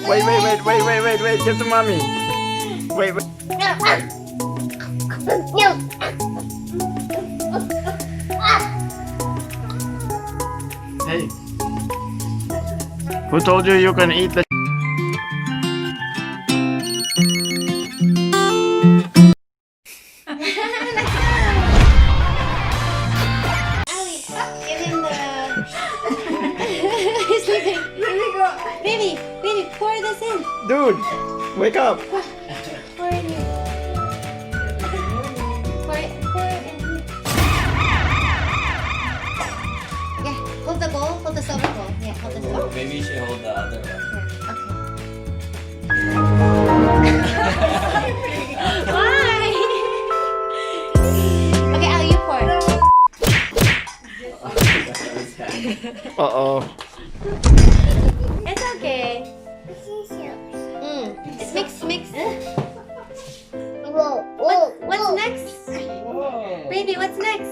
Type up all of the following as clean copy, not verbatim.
Wait. Give to mommy. Wait. Hey. Who told you you can eat the... Give him the... He's sleeping. Here we go. Baby, pour this in. Dude, wake up. Pour it in here. Pour it in here. Yeah, hold the bowl. Hold the silver bowl. Yeah, hold the silver bowl. Maybe you should hold the other one. Why? Okay, Al, you pour. Uh-oh. It's okay. Mix. What's next? Baby, what's next?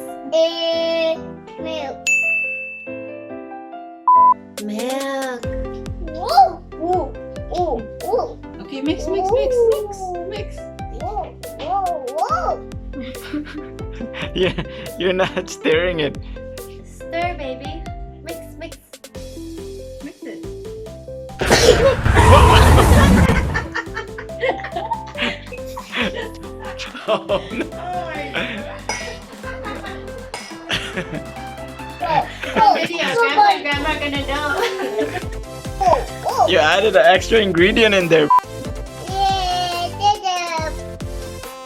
Milk. Okay, mix. Yeah, you're not stirring it. Stir, baby. Mix. Mix it. Oh, no. Grandma gonna know. You added an extra ingredient in there.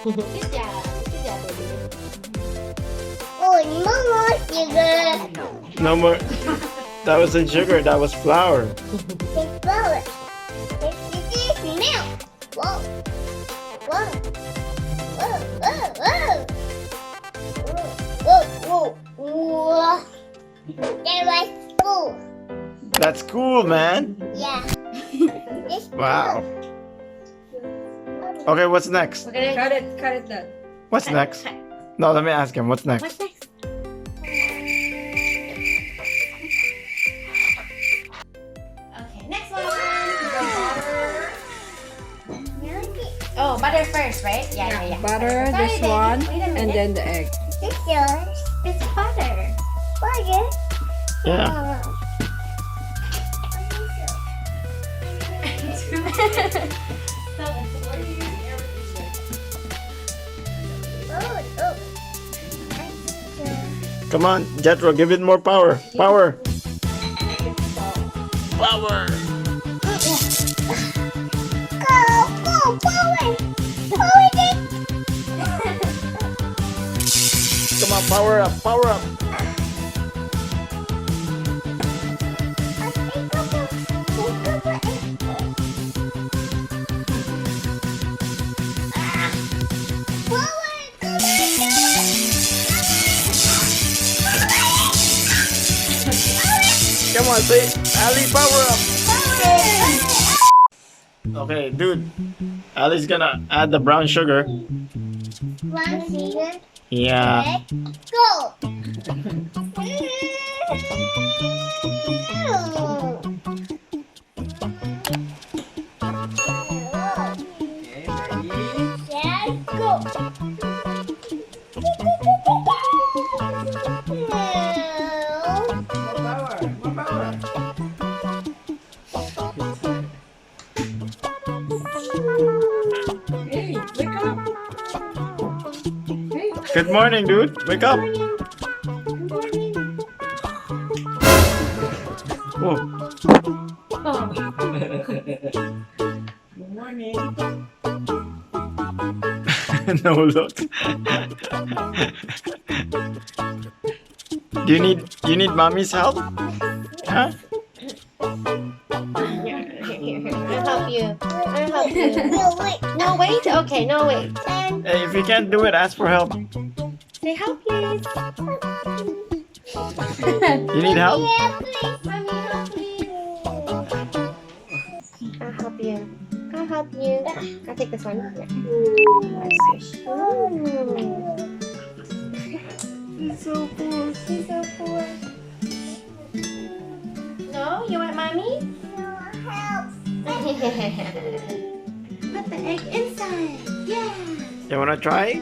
Good job, baby. No more. That wasn't sugar, that was flour. That's cool, man. Yeah. Wow. Okay, what's next? We're gonna... Cut it then. What's next? No, let me ask him. What's next? What's next? Okay, next one. Oh, butter first, right? Yeah. Butter, Sorry, this baby. one, Wait a and minute. then the egg. It's butter. Yeah. Come on, Jethro, give it more power. Power. Power. Come on, power up. Power up. Come on, say, Ali, power up. Okay, dude. Ali's gonna add the brown sugar. Yeah. Go. Okay, ready? Yes, go. More power. Hey, wake up. Hey, Good morning, dude. Wake up. Oh, Good morning. no look. Do you need mommy's help? Huh? I'll help you. No, wait. No, wait. Okay, no, wait. Hey, if you can't do it, ask for help. Say help, please. You need help? Yeah, please. Mommy, help me. I'll help you. I'll take this one. Yeah. he's so poor. He's so poor. No, No? You want mommy? No, help. Put the egg inside. Yeah. You wanna try?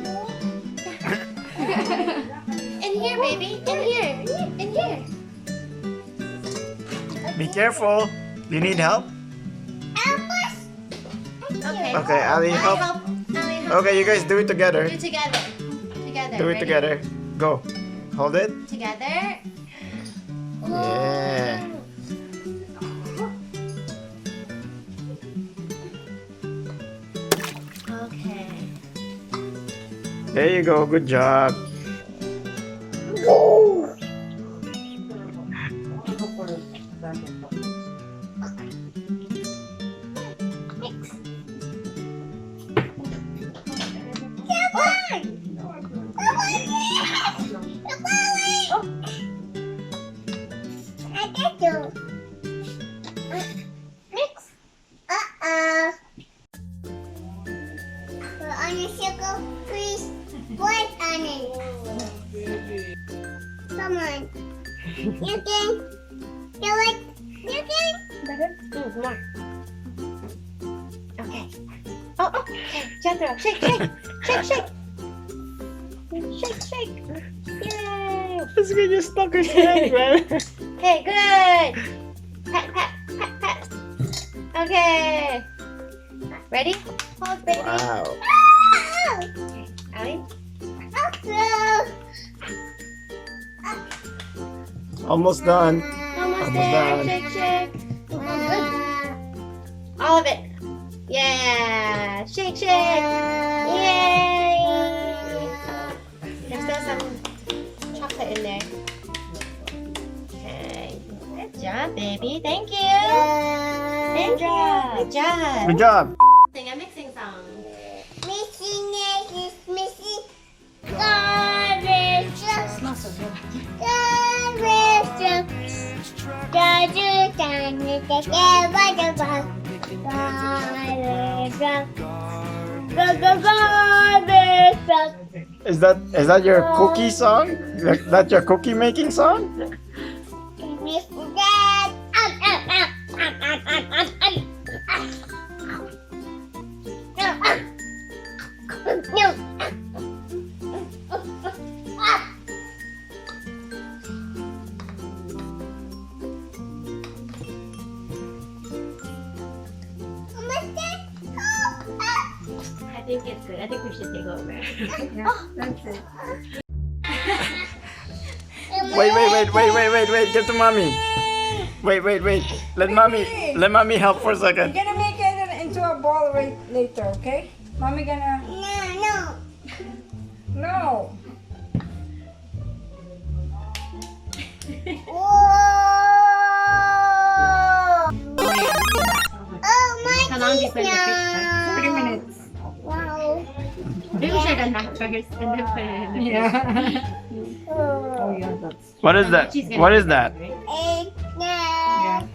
In here, baby. In here. In here. Be careful. You need help? Help us. Okay. Okay, Ali, help. Ali, help. Okay, you guys do it together. Do it together. Together. Do it Ready? together. Go. Hold it. Together. Yeah. Okay. There you go. Good job. Mix. Uh-oh. Put on your sugar, please. Put on it. Come on. You can. You like. You can. More. Okay. Oh, okay. Jethro, shake, shake, shake, shake. Shake, shake. Yay. Let's get you stuck in hand, man. Okay, good. Pat, pat, pat, pat. Okay. Ready? Hold, baby. Wow. Ali? Almost done. Almost Almost there. done. Shake, shake. Good. All of it. Yeah. Shake, shake. Yay. There's still some chocolate in there. Okay. Good job, baby. Thank you. Thank you. Good job. Good job. Sing a mixing song. Missing is missing. Garbage. Smells so good. Garbage. Garbage. Is that your cookie song? That your cookie making song? No. I think it's good. I think we should take over. That's it. Wait. Get to mommy. Wait. Let mommy help for a We're second. gonna make it into a ball right later, okay? Mommy gonna. No. No. Oh my How long do you put it in the fridge? 30 minutes. Wow. Maybe we should have done that first and then put it in the fridge. Yeah. Oh yeah, that's. What is that? She's gonna What do is that? Egg Yeah.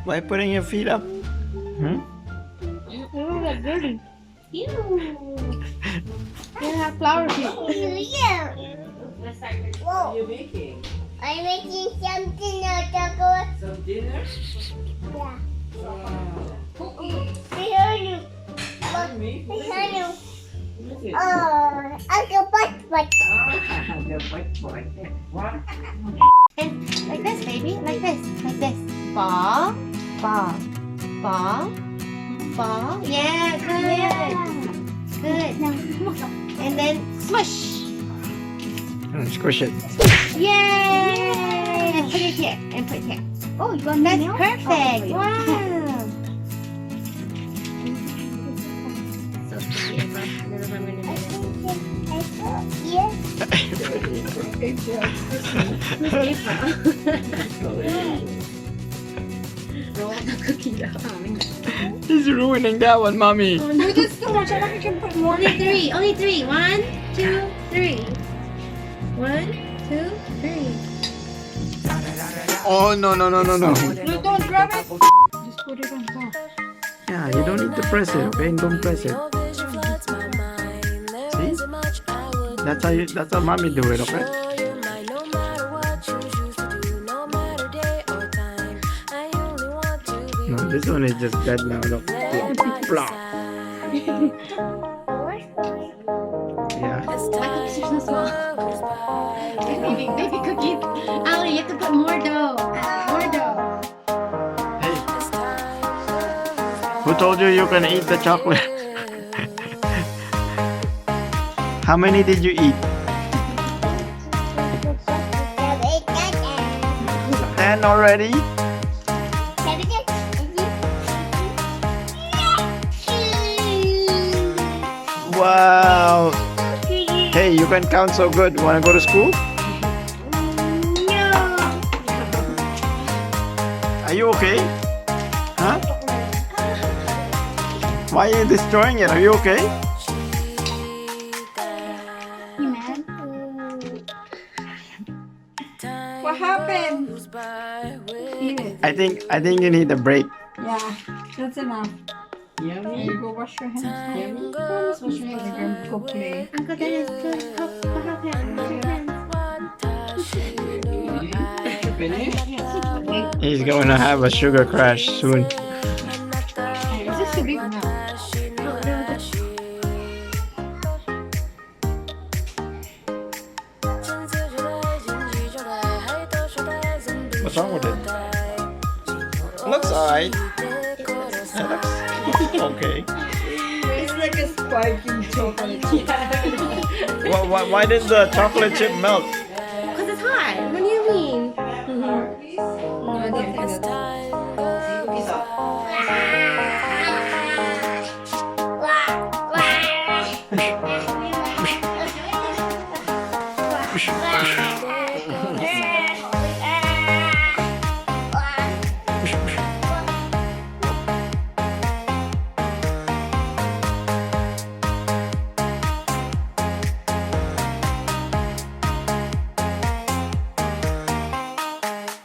Why putting your feet up? Hmm? Oh, that's dirty. Ew. You have flour feet. Yeah. Let's start with Whoa. you making? I'm making something out of chocolate. Some dinner? Yeah. Cookies. I heard you. Me? I heard you. What is it? Uncle Butt. The white. What? And like this, baby. Like this. Like this. Ball. Ball. Ball. Ball. Yeah, good. Good. And then smush. Squish it. Yay! And put it here. And put it here. Oh, you got That's milk? perfect. Oh, Wow. So pretty. Little Roll the cookie down. He's ruining that one, mommy. No, that's too much. I think you can put more. Only three. Only three. 1, 2, 3. 1, 2, 3. Oh no. No, don't grab it. Just put it on top. Yeah, you don't need to press it, okay? Don't press it. See? That's how mommy do it, okay? No, this one is just dead now. Look. Plop, plop. Yeah. My cookies are so small. Baby cookies. Ali, you have to put more dough. More dough. Hey. Who told you you can eat the chocolate? How many did you eat? 10 already? Wow. Hey, you can count so good. Wanna go to school? Are you okay? Huh? Why are you destroying it? Are you okay? You mad? What happened? Eat it. I think you need a break. Yeah, that's enough. Yummy. You go wash your hands. Yummy. Let's wash your hands and go play. Uncle Dennis, help him. Wash your hands. Finish? He's going to have a sugar crash soon. Hey, is this too big now? What's wrong with it? Looks alright. It looks okay. It's like a spiking chocolate chip. Why did the chocolate chip melt? Because it's hot.